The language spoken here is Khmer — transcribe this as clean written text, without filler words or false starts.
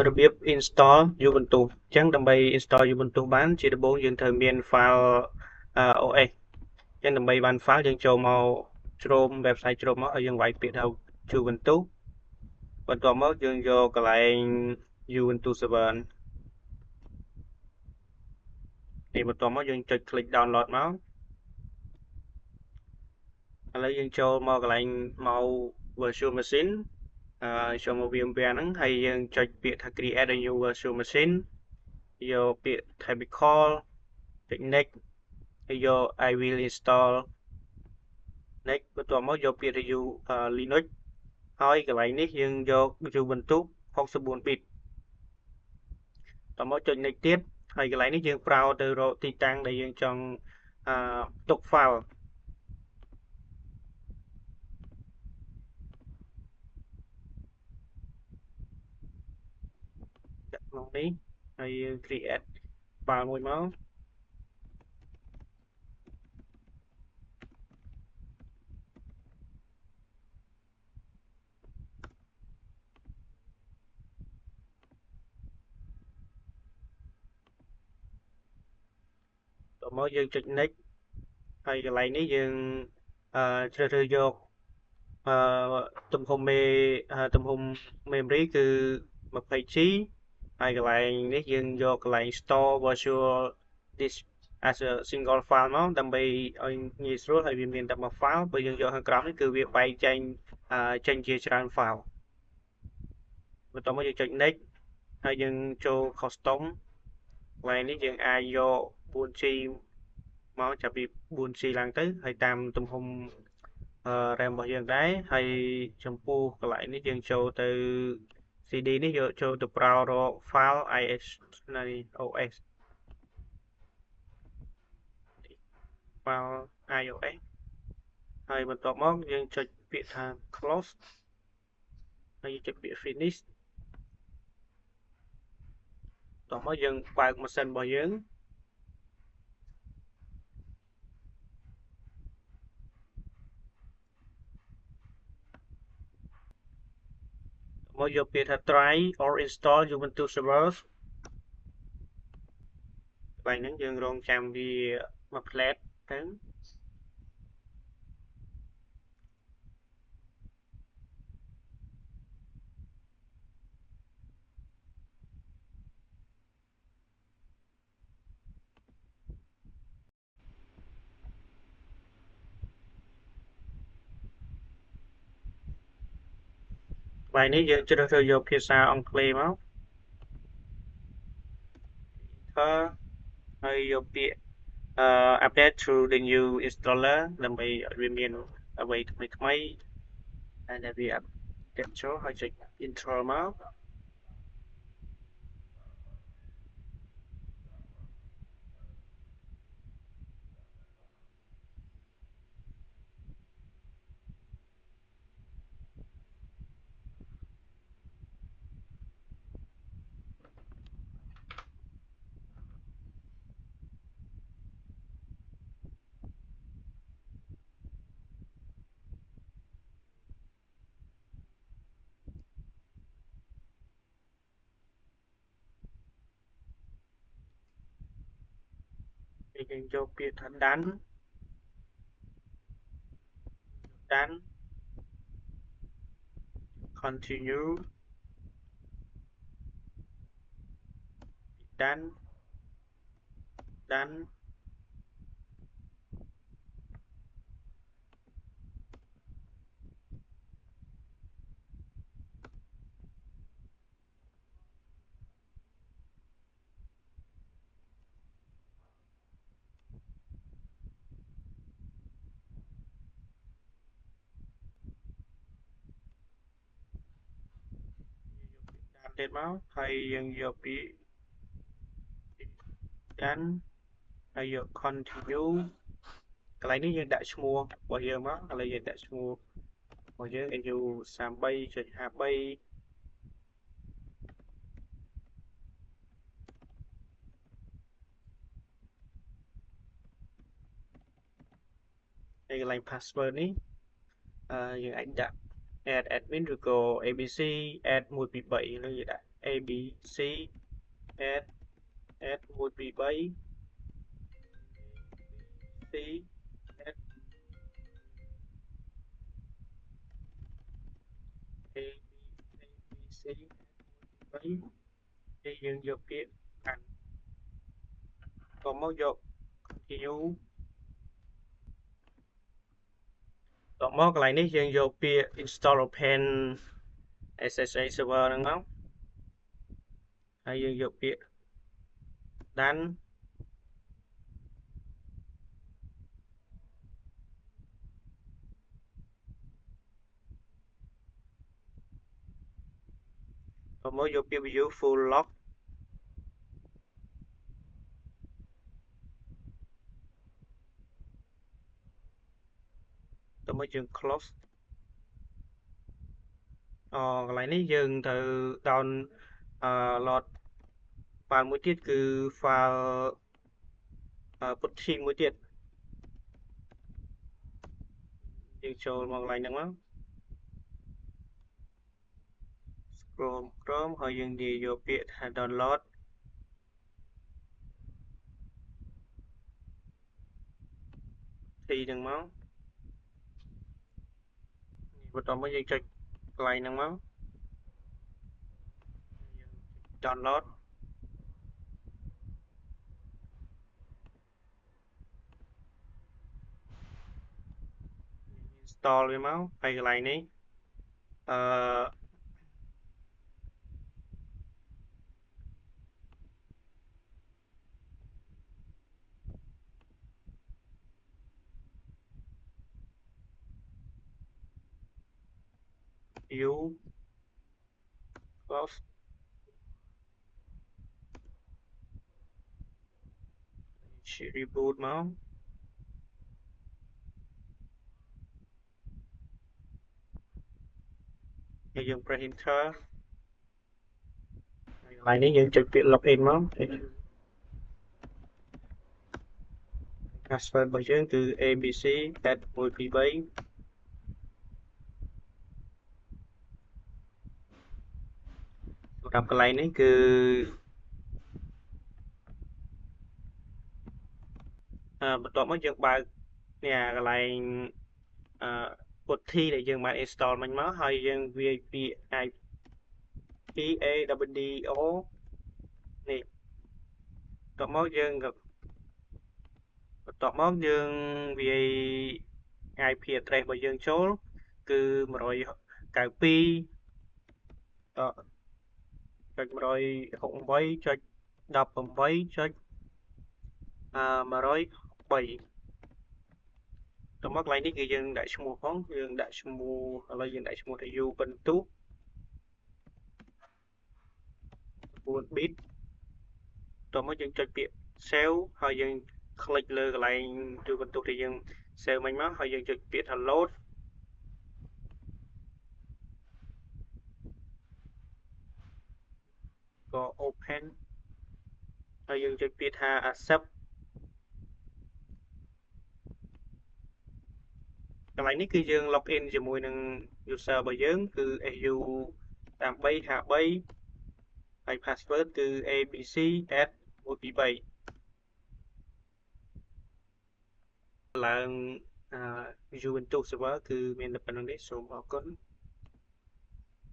របៀប install Ubuntu អញ្ចឹងដើម្បី install Ubuntu បានជាដំបូងយើងត្រូវមាន file OS អញ្ចឹងដើម្បីបាន file យើងចូលមកជ្រោម website ជ្រោមមកហើយយើងវាយពាក្យថា Ubuntu បន្ទាប់មកយើងយកកន្លែង Ubuntu server នេះបន្ទាប់មកយើងចុច click download មកឥឡូវយើងចូលមកកន្លែងមក virtual machine ចូលមក VMware ហ្នឹងហើយយើងចុចពាក្យថា create a new virtual machine យកពាក្យ typical ចុច next ហើយយក I will install next បន្ទាប់មកយកពាក្យ review Linux ហើយកន្លែងនេះយើងយក Ubuntu 64 bit បន្ទាប់មកចុច next ទៀតហើយកន្លែងនេះយើងប្រើទៅរកទីតាំងដែលយើងចង់ទុក file ចាក់ក្នុងនេះហើយយើង create file មួយមកបន្ទាប់មកយើងចុច next ហើយកន្លែងនេះយើងជ្រើសរើសយកទំហំ memory គឺ 20G ហើយកន្លែងនេះយើងយកកន្លែង store virtual disk as a single file មកដើម្បីឲ្យងាយស្រួលហើយវាមានតែមួយ file បើយើងយកខាងក្រោមនេះគឺវាបែងចែងចេញជាច្រើន file បន្ទាប់មកយើងចុច next ហើយយើងចូល custom កន្លែងនេះយើងអាចយក 4G មកចាប់ពី 4G ឡើងទៅហើយតាមទំហំRAM របស់យើងដែរហើយចំពោះកន្លែងនេះយើងចូលទៅ CD នេះយកចូលទៅប្រើរក file IS នៃ OS file iOS ហើយបន្ទាប់មកយើងចុចពាក្យថា close ហើយចុចពាក្យ finish បន្ទាប់មកយើងបើកម៉ាស៊ីនរបស់យើងមកយកពាក្យថា try or install Ubuntu servers កន្លែងហ្នឹងយើងរងចាំវាមួយផ្លែតទៅកន្លែងនេះយើងជ្រើសរើសយកភាសាអង់គ្លេសមក ហើយយកពាក្យupdate to the new installer ដើម្បីឲ្យវាមានអ្វីថ្មីថ្មីហើយដែលវា update ចូលហើយចុច install មកយើងយកពាក្យថា done continue done ទៀតមកហើយយើងយកពាក្យ done ហើយយក continue កន្លែងនេះយើងដាក់ឈ្មោះរបស់យើងមកឥឡូវយើងដាក់ឈ្មោះរបស់យើង NU33.53 ហើយកន្លែង password នេះយើងអាចដាក់ add admin ឬក៏ abc add 123ឬយើងដាក់ abc at at 123 c at abc 3 thìយើងយកពាក្យកាន់ក៏មកយក continue តមកកន្លែងនេះយើងយកពាក្យ install open SSH server ហ្នឹងមកហើយយើងយកពាក្យ done តមកយកពាក្យ view full log តមកយើង close កន្លែងនេះយើងត្រូវ download file មួយទៀតគឺ file putty មួយទៀតយើងចូលមកកន្លែងហ្នឹងមក scroll ក្រោមហើយយើងនិយាយយកពាក្យថា download ទីហ្នឹងមកបន្តមកយើងចុចកន្លែងហ្នឹងមក download install វាមកហើយកន្លែងនេះview close reboot មកហើយយើង press enter ហើយកន្លែងនេះយើងចុចពាក្យ login មក password របស់យើងគឺ abc@123 សម្រាប់កន្លែងនេះគឺបន្ទាប់មកយើងបើកនេះកន្លែងputty ដែលយើងបាន install មិញមកហើយយើងវាយពាក្យ IPAWDO នេះបន្ទាប់មកយើងវាយ IP address របស់យើងចូលគឺ192.168.18.103ទៅមកកន្លែងនេះគឺយើងដាក់ឈ្មោះផងយើងដាក់ឈ្មោះឥឡូវយើងដាក់ឈ្មោះថា Ubuntu 4 bit តមកយើងចុចពាក្យ save ហើយយើង click លើកន្លែង Ubuntu ដែលយើង save មិញមកហើយយើងចុចពាក្យថា load ក៏ open ហើយយើងចុចពាក្យថា accept កន្លែងនេះគឺយើង login ជាមួយនឹង user របស់យើងគឺ su8353 ហើយ password គឺ abc@123 ឡើងUbuntu server គឺមានតែប៉ុណ្្នឹងទេសូមអរគុណ